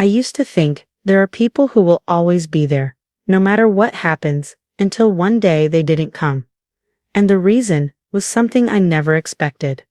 I used to think there are people who will always be there, no matter what happens, until one day they didn't come. And the reason was something I never expected.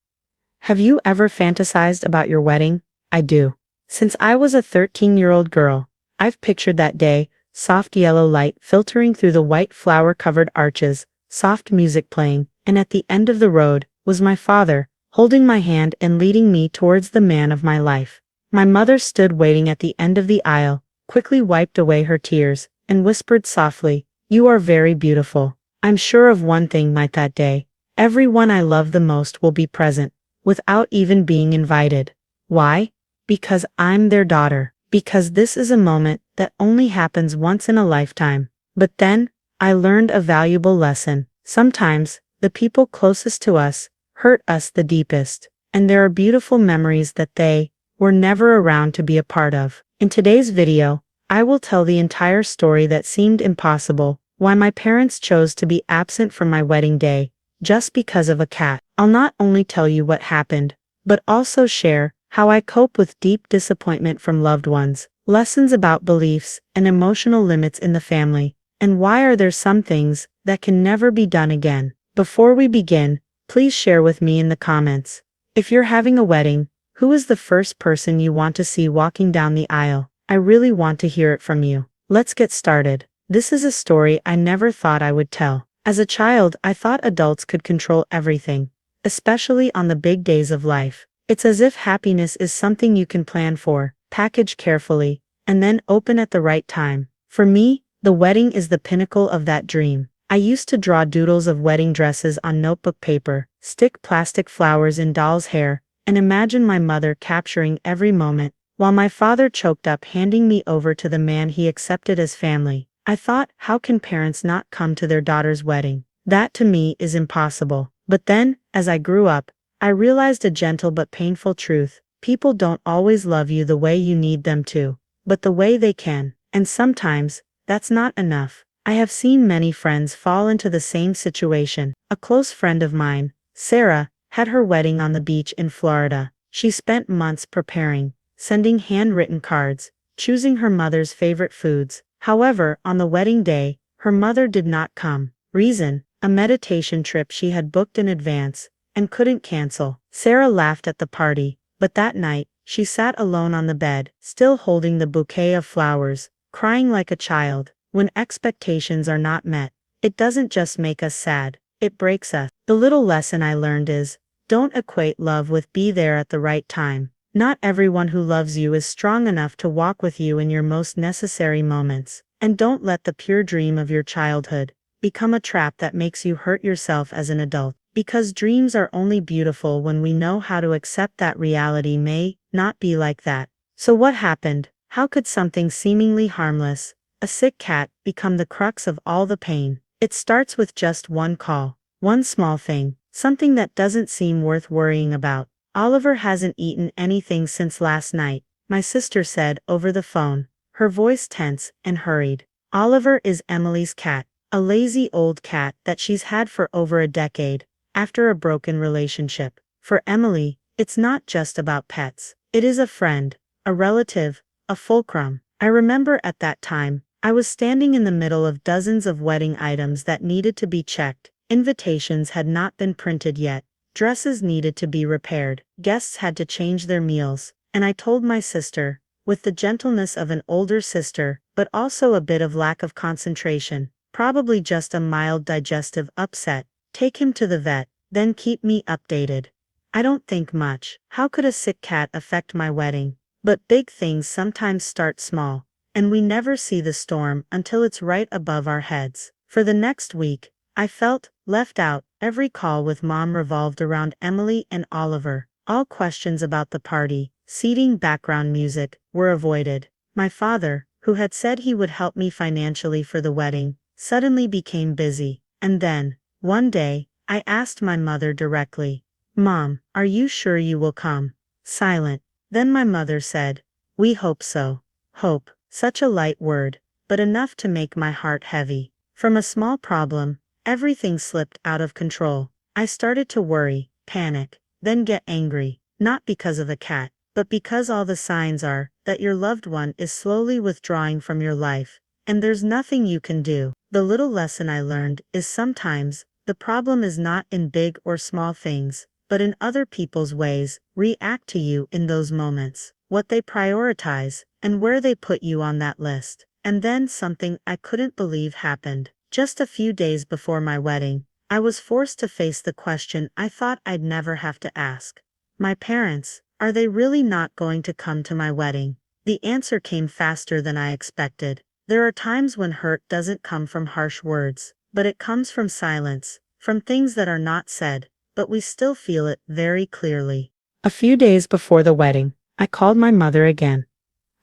Have you ever fantasized about your wedding? I do. Since I was a 13-year-old girl, I've pictured that day, soft yellow light filtering through the white flower-covered arches, soft music playing, and at the end of the road was my father, holding my hand and leading me towards the man of my life. My mother stood waiting at the end of the aisle, quickly wiped away her tears, and whispered softly, "You are very beautiful." I'm sure of one thing that day. Everyone I love the most will be present, without even being invited. Why? Because I'm their daughter. Because this is a moment that only happens once in a lifetime. But then, I learned a valuable lesson. Sometimes, the people closest to us hurt us the deepest. And there are beautiful memories that they were never around to be a part of. In today's video, I will tell the entire story that seemed impossible, why my parents chose to be absent from my wedding day, just because of a cat. I'll not only tell you what happened, but also share how I cope with deep disappointment from loved ones, lessons about beliefs and emotional limits in the family, and why are there some things that can never be done again. Before we begin, please share with me in the comments. If you're having a wedding, who is the first person you want to see walking down the aisle? I really want to hear it from you. Let's get started. This is a story I never thought I would tell. As a child, I thought adults could control everything, especially on the big days of life. It's as if happiness is something you can plan for, package carefully, and then open at the right time. For me, the wedding is the pinnacle of that dream. I used to draw doodles of wedding dresses on notebook paper, stick plastic flowers in doll's hair, and imagine my mother capturing every moment, while my father choked up handing me over to the man he accepted as family. I thought, how can parents not come to their daughter's wedding? That to me is impossible. But then, as I grew up, I realized a gentle but painful truth. People don't always love you the way you need them to, but the way they can. And sometimes, that's not enough. I have seen many friends fall into the same situation. A close friend of mine, Sarah, had her wedding on the beach in Florida. She spent months preparing, sending handwritten cards, choosing her mother's favorite foods. However, on the wedding day, her mother did not come. Reason: a meditation trip she had booked in advance and couldn't cancel. Sarah laughed at the party, but that night, she sat alone on the bed, still holding the bouquet of flowers, crying like a child. When expectations are not met, it doesn't just make us sad, it breaks us. The little lesson I learned is, don't equate love with be there at the right time. Not everyone who loves you is strong enough to walk with you in your most necessary moments. And don't let the pure dream of your childhood become a trap that makes you hurt yourself as an adult. Because dreams are only beautiful when we know how to accept that reality may not be like that. So what happened? How could something seemingly harmless, a sick cat, become the crux of all the pain? It starts with just one call, one small thing, something that doesn't seem worth worrying about. "Oliver hasn't eaten anything since last night," my sister said over the phone, her voice tense and hurried. Oliver is Emily's cat, a lazy old cat that she's had for over a decade, after a broken relationship. For Emily, it's not just about pets. It is a friend, a relative, a fulcrum. I remember at that time, I was standing in the middle of dozens of wedding items that needed to be checked. Invitations had not been printed yet. Dresses needed to be repaired. Guests had to change their meals. And I told my sister, with the gentleness of an older sister, but also a bit of lack of concentration, probably just a mild digestive upset, take him to the vet, then keep me updated. I don't think much. How could a sick cat affect my wedding? But big things sometimes start small, and we never see the storm until it's right above our heads. For the next week, I felt left out. Every call with mom revolved around Emily and Oliver. All questions about the party, seating, background music, were avoided. My father, who had said he would help me financially for the wedding, suddenly became busy. And then, one day, I asked my mother directly, "Mom, are you sure you will come?" Silent. Then my mother said, "We hope so." Hope, such a light word, but enough to make my heart heavy. From a small problem, everything slipped out of control. I started to worry, panic, then get angry, not because of a cat, but because all the signs are that your loved one is slowly withdrawing from your life, and there's nothing you can do. The little lesson I learned is sometimes the problem is not in big or small things, but in other people's ways react to you in those moments, what they prioritize, and where they put you on that list. And then something I couldn't believe happened. Just a few days before my wedding, I was forced to face the question I thought I'd never have to ask. My parents, are they really not going to come to my wedding? The answer came faster than I expected. There are times when hurt doesn't come from harsh words, but it comes from silence, from things that are not said, but we still feel it very clearly. A few days before the wedding, I called my mother again.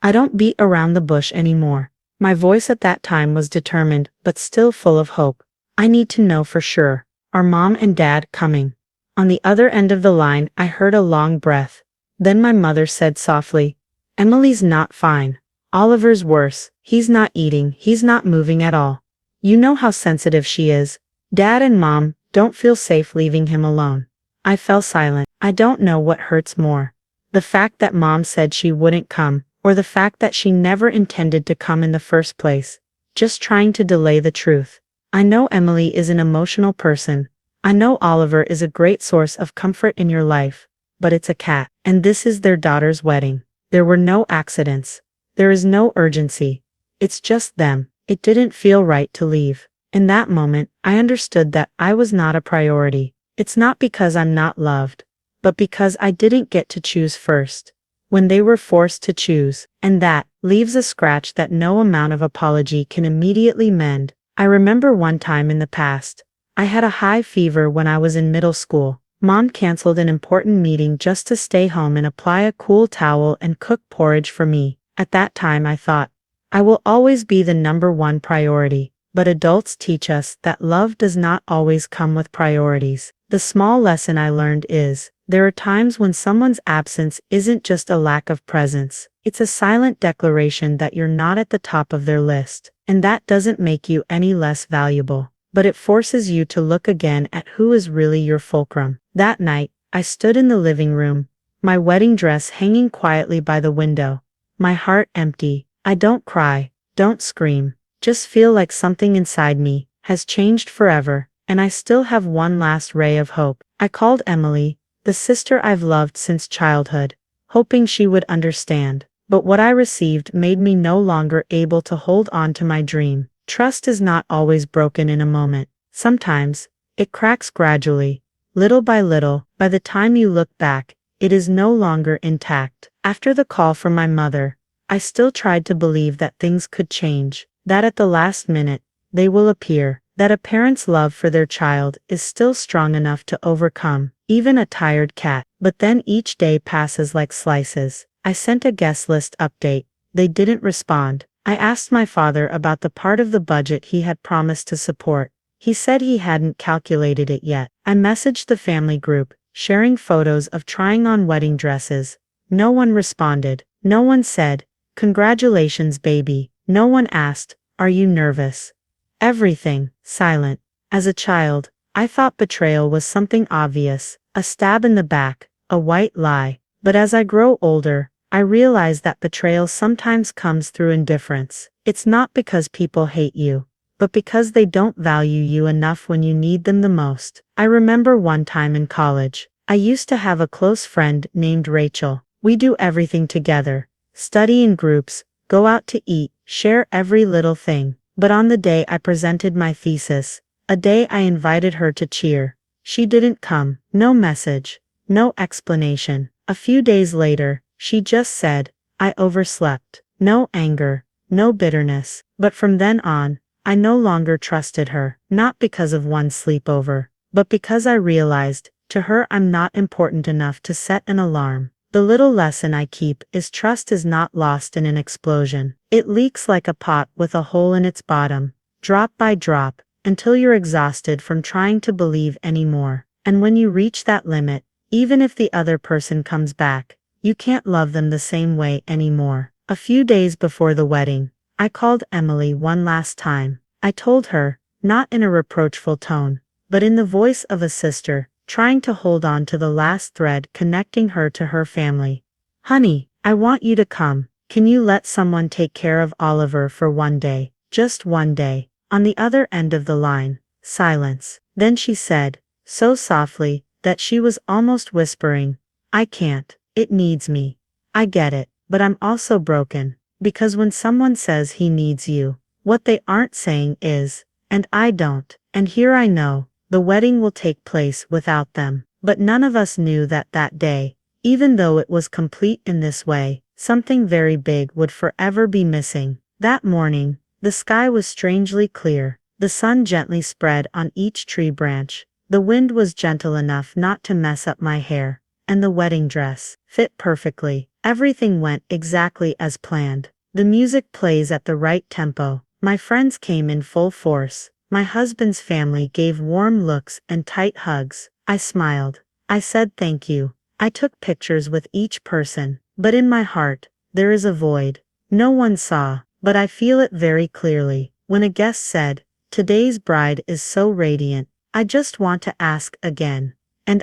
I don't beat around the bush anymore. My voice at that time was determined, but still full of hope. I need to know for sure. Are Mom and Dad coming? On the other end of the line, I heard a long breath. Then my mother said softly, Emily's not fine. Oliver's worse. He's not eating. He's not moving at all. You know how sensitive she is. Dad and Mom don't feel safe leaving him alone. I fell silent. I don't know what hurts more. The fact that Mom said she wouldn't come, or the fact that she never intended to come in the first place, just trying to delay the truth. I know Emily is an emotional person. I know Oliver is a great source of comfort in your life, but it's a cat, and this is their daughter's wedding. There were no accidents. There is no urgency. It's just them. It didn't feel right to leave. In that moment, I understood that I was not a priority. It's not because I'm not loved, but because I didn't get to choose first. When they were forced to choose, and that leaves a scratch that no amount of apology can immediately mend. I remember one time in the past, I had a high fever when I was in middle school. Mom canceled an important meeting just to stay home and apply a cool towel and cook porridge for me. At that time I thought, I will always be the #1 priority. But adults teach us that love does not always come with priorities. The small lesson I learned is, there are times when someone's absence isn't just a lack of presence. It's a silent declaration that you're not at the top of their list. And that doesn't make you any less valuable, but it forces you to look again at who is really your fulcrum. That night, I stood in the living room, my wedding dress hanging quietly by the window, my heart empty. I don't cry, don't scream, just feel like something inside me has changed forever, and I still have one last ray of hope. I called Emily, the sister I've loved since childhood, hoping she would understand. But what I received made me no longer able to hold on to my dream. Trust is not always broken in a moment. Sometimes, it cracks gradually, little by little. By the time you look back, it is no longer intact. After the call from my mother, I still tried to believe that things could change, that at the last minute, they will appear, that a parent's love for their child is still strong enough to overcome even a tired cat. But then each day passes like slices. I sent a guest list update. They didn't respond. I asked my father about the part of the budget he had promised to support. He said he hadn't calculated it yet. I messaged the family group, sharing photos of trying on wedding dresses. No one responded. No one said, "Congratulations, baby." No one asked, "Are you nervous?" Everything, silent. As a child, I thought betrayal was something obvious, a stab in the back, a white lie. But as I grow older, I realize that betrayal sometimes comes through indifference. It's not because people hate you, but because they don't value you enough when you need them the most. I remember one time in college, I used to have a close friend named Rachel. We do everything together, study in groups, go out to eat, share every little thing. But on the day I presented my thesis, a day I invited her to cheer, she didn't come. No message, no explanation. A few days later, she just said, "I overslept." No anger, no bitterness. But from then on, I no longer trusted her, not because of one sleepover, but because I realized, to her I'm not important enough to set an alarm. The little lesson I keep is trust is not lost in an explosion. It leaks like a pot with a hole in its bottom, drop by drop, until you're exhausted from trying to believe anymore. And when you reach that limit, even if the other person comes back, you can't love them the same way anymore. A few days before the wedding, I called Emily one last time. I told her, not in a reproachful tone, but in the voice of a sister, trying to hold on to the last thread connecting her to her family. "Honey, I want you to come. Can you let someone take care of Oliver for one day? Just one day. On the other end of the line, silence. Then she said, so softly that she was almost whispering, I can't. It needs me. I get it, but I'm also broken. Because when someone says he needs you, what they aren't saying is, and I don't. And here I know, the wedding will take place without them. But none of us knew that that day, even though it was complete in this way, something very big would forever be missing. That morning, the sky was strangely clear. The sun gently spread on each tree branch. The wind was gentle enough not to mess up my hair, and the wedding dress fit perfectly. Everything went exactly as planned. The music plays at the right tempo. My friends came in full force. My husband's family gave warm looks and tight hugs. I smiled. I said thank you. I took pictures with each person. But in my heart, there is a void. No one saw, but I feel it very clearly. When a guest said, today's bride is so radiant, I just want to ask again. And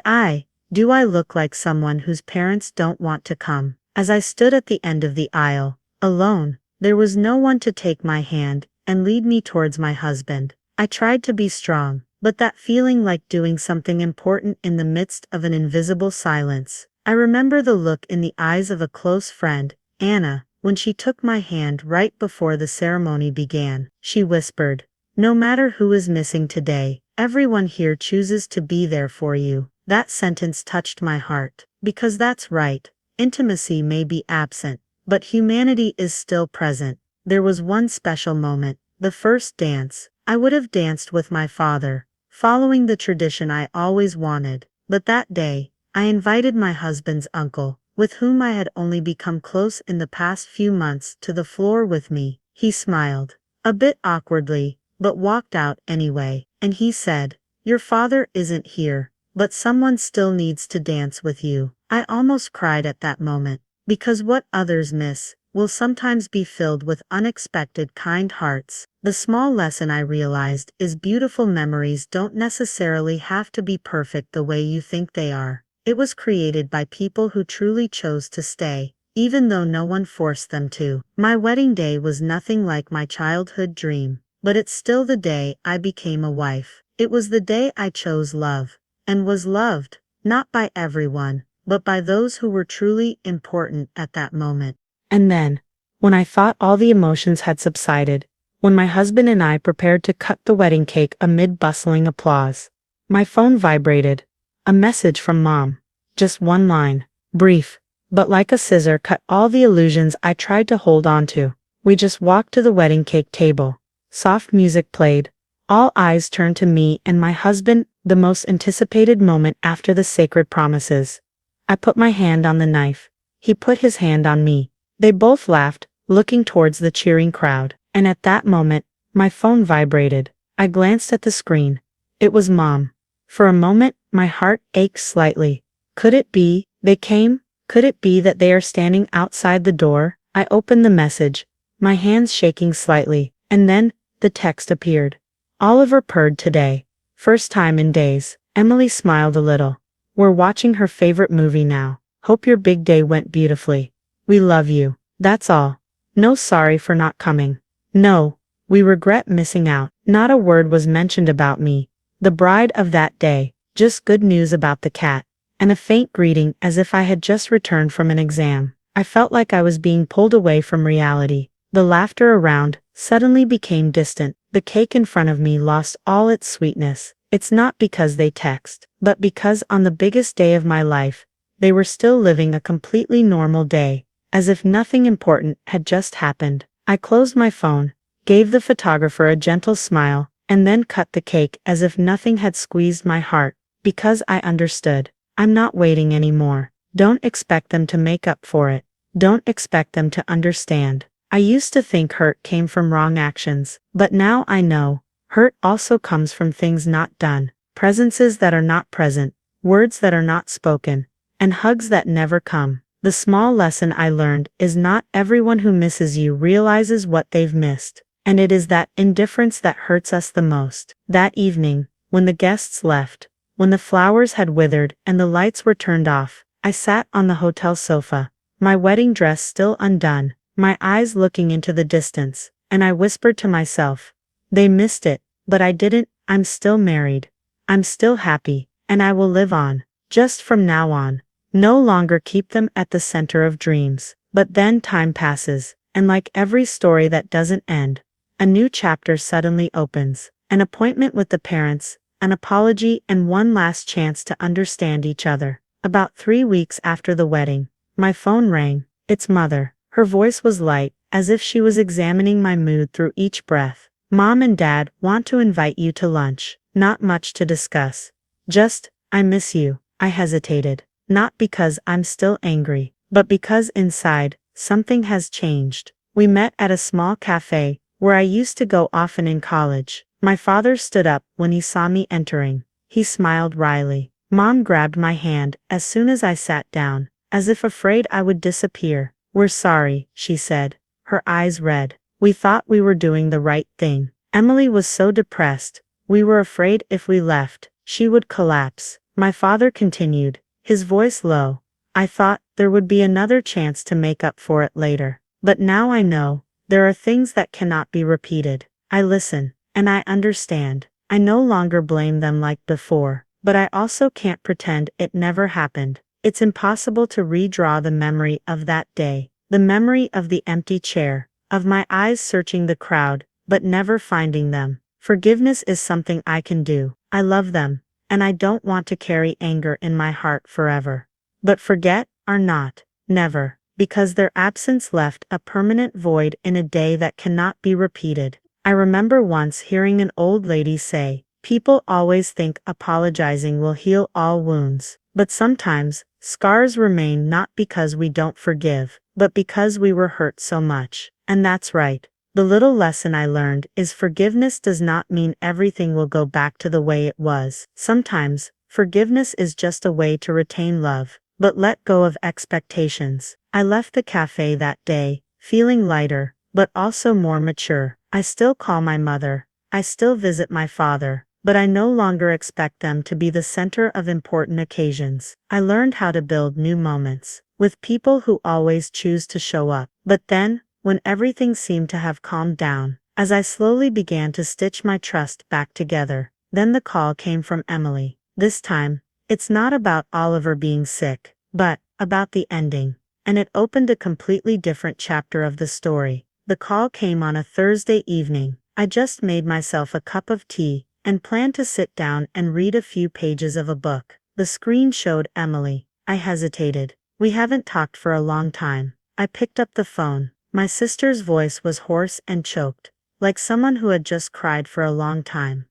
do I look like someone whose parents don't want to come? As I stood at the end of the aisle, alone, there was no one to take my hand and lead me towards my husband. I tried to be strong, but that feeling like doing something important in the midst of an invisible silence. I remember the look in the eyes of a close friend, Anna, when she took my hand right before the ceremony began. She whispered, no matter who is missing today, everyone here chooses to be there for you. That sentence touched my heart, because that's right. Intimacy may be absent, but humanity is still present. There was one special moment, the first dance. I would have danced with my father, following the tradition I always wanted. But that day, I invited my husband's uncle, with whom I had only become close in the past few months, to the floor with me. He smiled, a bit awkwardly, but walked out anyway, and he said, your father isn't here, but someone still needs to dance with you. I almost cried at that moment, because what others miss will sometimes be filled with unexpected kind hearts. The small lesson I realized is beautiful memories don't necessarily have to be perfect the way you think they are. It was created by people who truly chose to stay, even though no one forced them to. My wedding day was nothing like my childhood dream, but it's still the day I became a wife. It was the day I chose love, and was loved, not by everyone, but by those who were truly important at that moment. And then, when I thought all the emotions had subsided, when my husband and I prepared to cut the wedding cake amid bustling applause, my phone vibrated. A message from Mom. Just one line. Brief, but like a scissor cut all the illusions I tried to hold on to. We just walked to the wedding cake table. Soft music played. All eyes turned to me and my husband, the most anticipated moment after the sacred promises. I put my hand on the knife. He put his hand on me. They both laughed, looking towards the cheering crowd. And at that moment, my phone vibrated. I glanced at the screen. It was Mom. For a moment, my heart ached slightly. Could it be they came? Could it be that they are standing outside the door? I opened the message, my hands shaking slightly, and then the text appeared. Oliver purred today. First time in days. Emily smiled a little. We're watching her favorite movie now. Hope your big day went beautifully. We love you. That's all. No sorry for not coming. No, we regret missing out. Not a word was mentioned about me, the bride of that day, just good news about the cat, and a faint greeting as if I had just returned from an exam. I felt like I was being pulled away from reality. The laughter around suddenly became distant. The cake in front of me lost all its sweetness. It's not because they text, but because on the biggest day of my life, they were still living a completely normal day, as if nothing important had just happened. I closed my phone, gave the photographer a gentle smile, and then cut the cake as if nothing had squeezed my heart, because I understood. I'm not waiting anymore. Don't expect them to make up for it. Don't expect them to understand. I used to think hurt came from wrong actions, but now I know. Hurt also comes from things not done, presences that are not present, words that are not spoken, and hugs that never come. The small lesson I learned is not everyone who misses you realizes what they've missed, and it is that indifference that hurts us the most. That evening, when the guests left, when the flowers had withered and the lights were turned off, I sat on the hotel sofa, my wedding dress still undone, my eyes looking into the distance, and I whispered to myself, they missed it, but I didn't. I'm still married. I'm still happy, and I will live on, just from now on. No longer keep them at the center of dreams. But then time passes, and like every story that doesn't end, a new chapter suddenly opens. An appointment with the parents, an apology, and one last chance to understand each other. About 3 weeks after the wedding, my phone rang. It's Mother. Her voice was light, as if she was examining my mood through each breath. Mom and Dad want to invite you to lunch. Not much to discuss. Just, I miss you. I hesitated. Not because I'm still angry, but because inside, something has changed. We met at a small cafe, where I used to go often in college. My father stood up when he saw me entering. He smiled wryly. Mom grabbed my hand as soon as I sat down, as if afraid I would disappear. We're sorry, she said, her eyes red. We thought we were doing the right thing. Emily was so depressed. We were afraid if we left, she would collapse. My father continued, his voice low. I thought there would be another chance to make up for it later. But now I know, there are things that cannot be repeated. I listen, and I understand. I no longer blame them like before, but I also can't pretend it never happened. It's impossible to redraw the memory of that day, the memory of the empty chair, of my eyes searching the crowd, but never finding them. Forgiveness is something I can do. I love them, and I don't want to carry anger in my heart forever. But forget, or not, never, because their absence left a permanent void in a day that cannot be repeated. I remember once hearing an old lady say, people always think apologizing will heal all wounds, but sometimes, scars remain not because we don't forgive, but because we were hurt so much. And that's right. The little lesson I learned is forgiveness does not mean everything will go back to the way it was. Sometimes, forgiveness is just a way to retain love, but let go of expectations. I left the cafe that day, feeling lighter, but also more mature. I still call my mother, I still visit my father, but I no longer expect them to be the center of important occasions. I learned how to build new moments, with people who always choose to show up. But then, when everything seemed to have calmed down, as I slowly began to stitch my trust back together, then the call came from Emily. This time, it's not about Oliver being sick, but about the ending. And it opened a completely different chapter of the story. The call came on a Thursday evening. I just made myself a cup of tea, and planned to sit down and read a few pages of a book. The screen showed Emily. I hesitated. We haven't talked for a long time. I picked up the phone. My sister's voice was hoarse and choked, like someone who had just cried for a long time.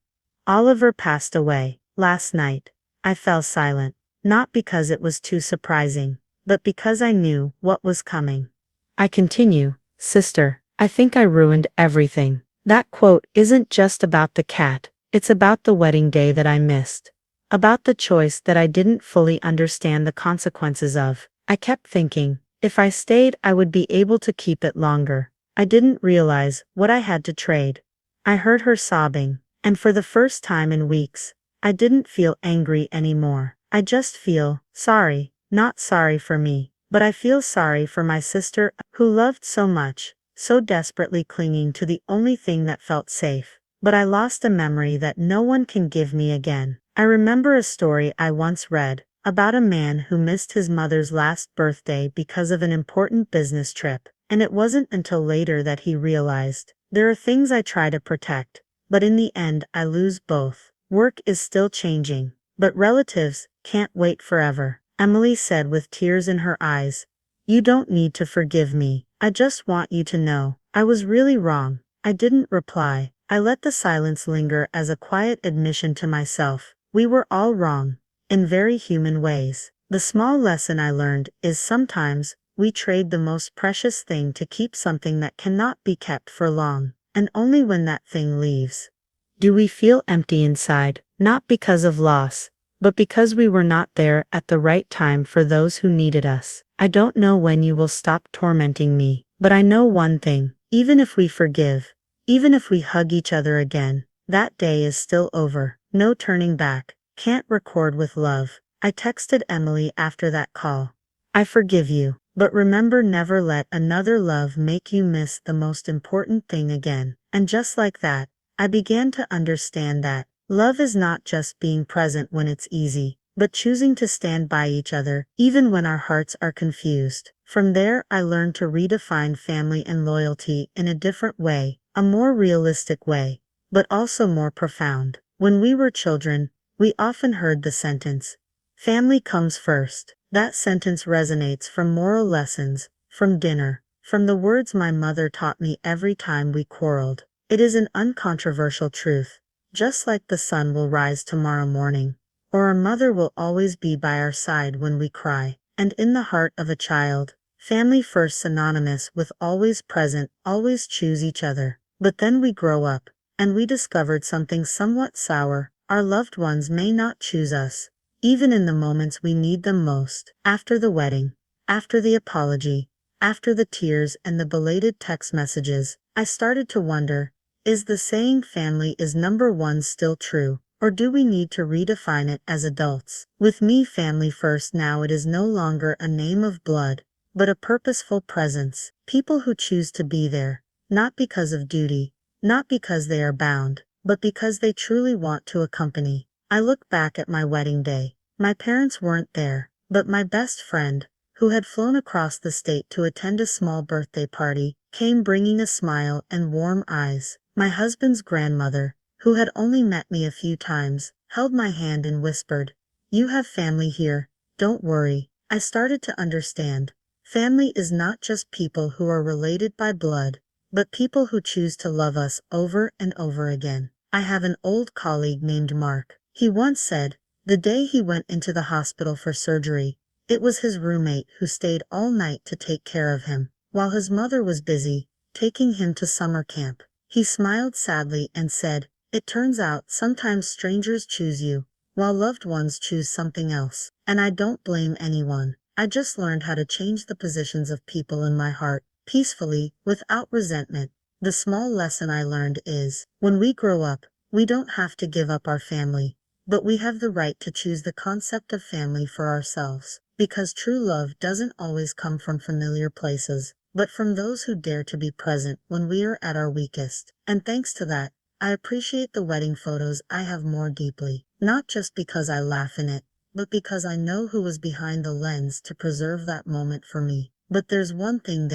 Oliver passed away last night. I fell silent, not because it was too surprising, but because I knew what was coming. I continue, sister, I think I ruined everything. That quote isn't just about the cat, it's about the wedding day that I missed. About the choice that I didn't fully understand the consequences of. I kept thinking, if I stayed, I would be able to keep it longer. I didn't realize what I had to trade. I heard her sobbing, and for the first time in weeks, I didn't feel angry anymore. I just feel sorry, not sorry for me, but I feel sorry for my sister, who loved so much, so desperately clinging to the only thing that felt safe. But I lost a memory that no one can give me again. I remember a story I once read, about a man who missed his mother's last birthday because of an important business trip, and it wasn't until later that he realized, there are things I try to protect, but in the end I lose both. Work is still changing, but relatives can't wait forever. Emily said with tears in her eyes, you don't need to forgive me, I just want you to know, I was really wrong. I didn't reply. I let the silence linger as a quiet admission to myself. We were all wrong. In very human ways. The small lesson I learned is sometimes, we trade the most precious thing to keep something that cannot be kept for long, and only when that thing leaves, do we feel empty inside, not because of loss, but because we were not there at the right time for those who needed us. I don't know when you will stop tormenting me, but I know one thing, even if we forgive, even if we hug each other again, that day is still over, no turning back. Can't record with love. I texted Emily after that call. I forgive you. But remember, never let another love make you miss the most important thing again. And just like that, I began to understand that love is not just being present when it's easy, but choosing to stand by each other, even when our hearts are confused. From there, I learned to redefine family and loyalty in a different way, a more realistic way, but also more profound. When we were children, we often heard the sentence, "Family comes first." That sentence resonates from moral lessons, from dinner, from the words my mother taught me every time we quarreled. It is an uncontroversial truth. Just like the sun will rise tomorrow morning, or our mother will always be by our side when we cry. And in the heart of a child, family first synonymous with always present, always choose each other. But then we grow up, and we discovered something somewhat sour. Our loved ones may not choose us, even in the moments we need them most. After the wedding, after the apology, after the tears and the belated text messages, I started to wonder, is the saying family is number one still true, or do we need to redefine it as adults? With me, family first now, it is no longer a name of blood, but a purposeful presence. People who choose to be there, not because of duty, not because they are bound, but because they truly want to accompany. I look back at my wedding day. My parents weren't there, but my best friend, who had flown across the state to attend a small birthday party, came bringing a smile and warm eyes. My husband's grandmother, who had only met me a few times, held my hand and whispered, "You have family here, don't worry." I started to understand. Family is not just people who are related by blood, but people who choose to love us over and over again. I have an old colleague named Mark. He once said, the day he went into the hospital for surgery, it was his roommate who stayed all night to take care of him, while his mother was busy, taking him to summer camp. He smiled sadly and said, "It turns out sometimes strangers choose you, while loved ones choose something else." And I don't blame anyone. I just learned how to change the positions of people in my heart, peacefully, without resentment. The small lesson I learned is, when we grow up, we don't have to give up our family, but we have the right to choose the concept of family for ourselves. Because true love doesn't always come from familiar places, but from those who dare to be present when we are at our weakest. And thanks to that, I appreciate the wedding photos I have more deeply, not just because I laugh in it, but because I know who was behind the lens to preserve that moment for me. But there's one thing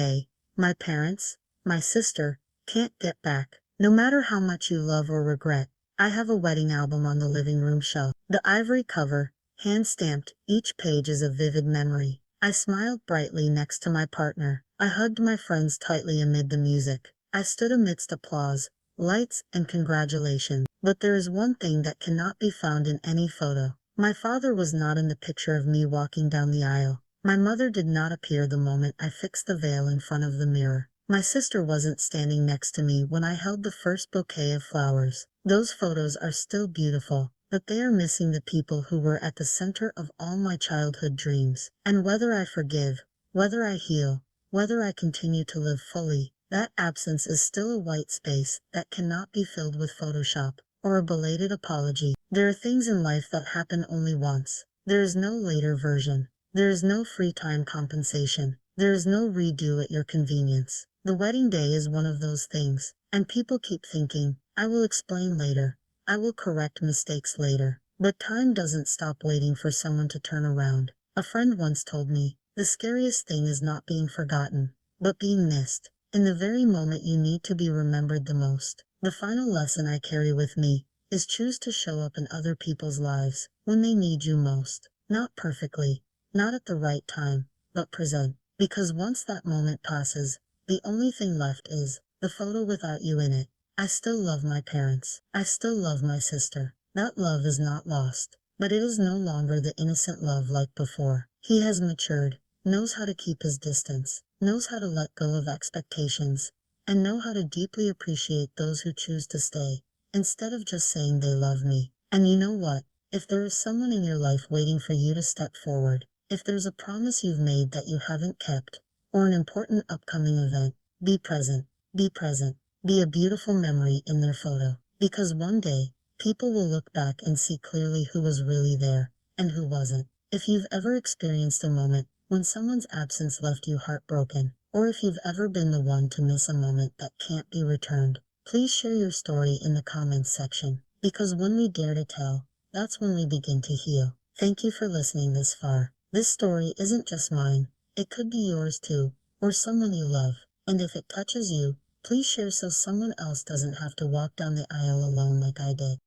my parents, my sister, can't get back. No matter how much you love or regret, I have a wedding album on the living room shelf. The ivory cover, hand-stamped, each page is a vivid memory. I smiled brightly next to my partner. I hugged my friends tightly amid the music. I stood amidst applause, lights, and congratulations. But there is one thing that cannot be found in any photo. My father was not in the picture of me walking down the aisle. My mother did not appear the moment I fixed the veil in front of the mirror. My sister wasn't standing next to me when I held the first bouquet of flowers. Those photos are still beautiful, but they are missing the people who were at the center of all my childhood dreams. And whether I forgive, whether I heal, whether I continue to live fully, that absence is still a white space that cannot be filled with Photoshop or a belated apology. There are things in life that happen only once. There is no later version. There is no free time compensation. There is no redo at your convenience. The wedding day is one of those things, and people keep thinking, I will explain later. I will correct mistakes later. But time doesn't stop waiting for someone to turn around. A friend once told me, the scariest thing is not being forgotten, but being missed. In the very moment you need to be remembered the most. The final lesson I carry with me is choose to show up in other people's lives when they need you most. Not perfectly, not at the right time, but present. Because once that moment passes, the only thing left is the photo without you in it. I still love my parents. I still love my sister. That love is not lost, but it is no longer the innocent love like before. He has matured, knows how to keep his distance, knows how to let go of expectations, and know how to deeply appreciate those who choose to stay, instead of just saying they love me. And you know what? If there is someone in your life waiting for you to step forward, if there's a promise you've made that you haven't kept, or an important upcoming event, be present. Be present. Be a beautiful memory in their photo. Because one day, people will look back and see clearly who was really there, and who wasn't. If you've ever experienced a moment when someone's absence left you heartbroken, or if you've ever been the one to miss a moment that can't be returned. Please share your story in the comments section, because when we dare to tell, that's when we begin to heal. Thank you for listening this far. This story isn't just mine, it could be yours too, or someone you love. And if it touches you, please share so someone else doesn't have to walk down the aisle alone like I did.